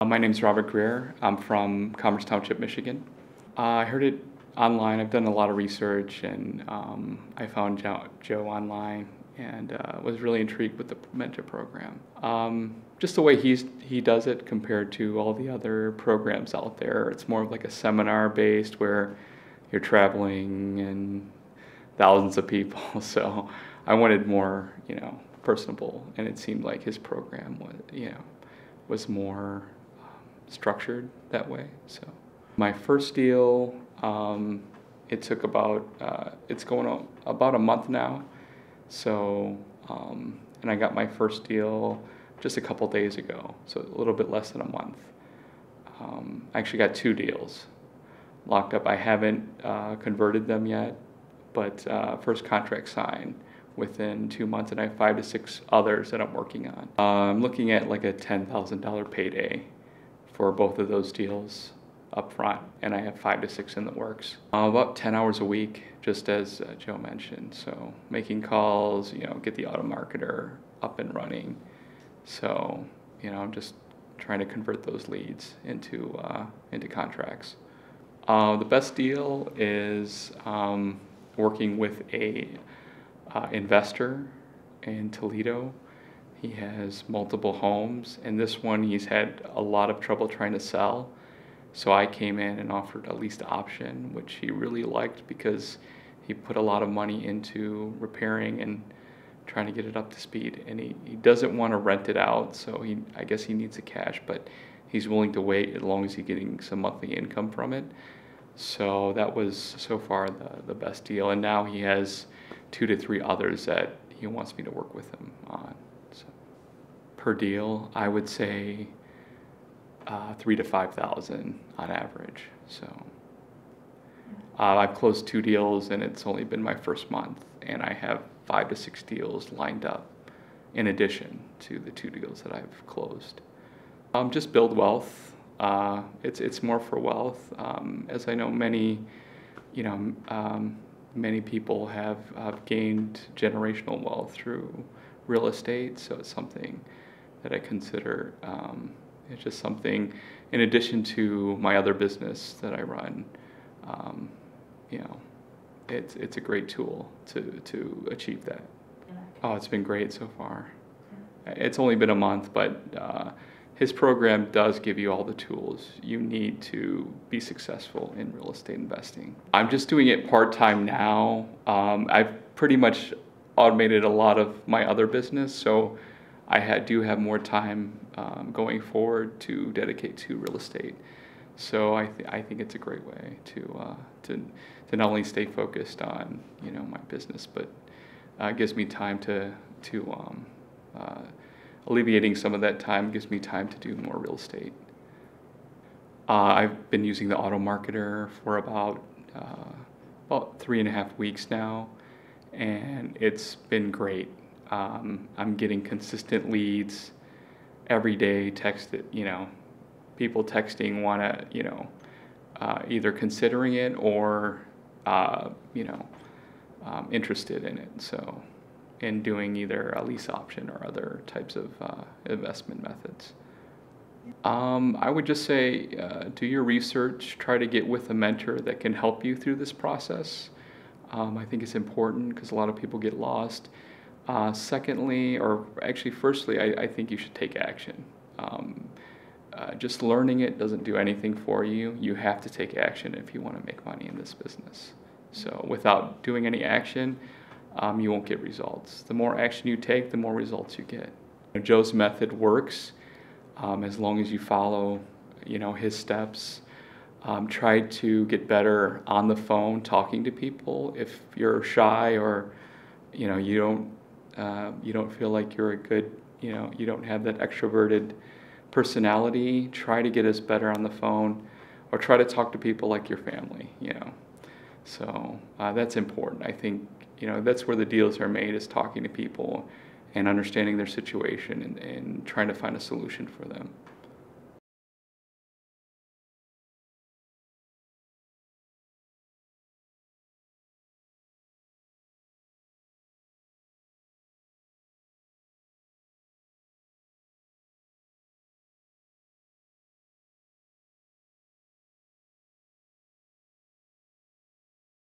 My name's Robert Greer. I'm from Commerce Township, Michigan. I heard it online. I've done a lot of research, and I found Joe online and was really intrigued with the mentor program. Just the way he does it compared to all the other programs out there. It's more of like a seminar based where you're traveling and thousands of people. So I wanted more, personable, and it seemed like his program was more structured that way. So my first deal, it took it's going on about a month now. So, and I got my first deal just a couple days ago, so a little bit less than a month. I actually got 2 deals locked up. I haven't converted them yet, but first contract signed within 2 months, and I have 5 to 6 others that I'm working on. I'm looking at like a $10,000 payday for both of those deals up front, and I have 5 to 6 in the works. About 10 hours a week, just as Joe mentioned. So making calls, get the auto marketer up and running. So, I'm just trying to convert those leads into contracts. The best deal is working with a investor in Toledo. He has multiple homes, and this one he's had a lot of trouble trying to sell. So I came in and offered a leased option, which he really liked because he put a lot of money into repairing and trying to get it up to speed. And he doesn't want to rent it out, so I guess he needs the cash, but he's willing to wait as long as he's getting some monthly income from it. So that was so far the best deal. And now he has 2 to 3 others that he wants me to work with him on. So per deal, I would say 3,000 to 5,000 on average. So I've closed 2 deals, and it's only been my first month, and I have 5 to 6 deals lined up in addition to the 2 deals that I've closed. Just build wealth. It's more for wealth. As I know, many people have gained generational wealth through real estate, so it's something that I consider. It's just something, in addition to my other business that I run, it's a great tool to achieve that. Oh, it's been great so far. It's only been a month, but his program does give you all the tools you need to be successful in real estate investing. I'm just doing it part-time now. I've pretty much automated a lot of my other business, so I do have more time going forward to dedicate to real estate. So I think it's a great way to not only stay focused on my business, but gives me time to alleviating some of that time gives me time to do more real estate. I've been using the auto marketer for about 3.5 weeks now, and it's been great. I'm getting consistent leads every day. People texting either considering it or interested in it. So, in doing either a lease option or other types of investment methods. I would just say do your research, try to get with a mentor that can help you through this process. I think it's important because a lot of people get lost. Secondly, or actually firstly, I think you should take action. Just learning it doesn't do anything for you. You have to take action if you want to make money in this business. So without doing any action, you won't get results. The more action you take, the more results you get. Joe's method works as long as you follow, his steps. Try to get better on the phone, talking to people. If you're shy or, you don't feel like you're a good, you don't have that extroverted personality, try to get us better on the phone, or try to talk to people like your family. So that's important. I think that's where the deals are made, is talking to people and understanding their situation and trying to find a solution for them.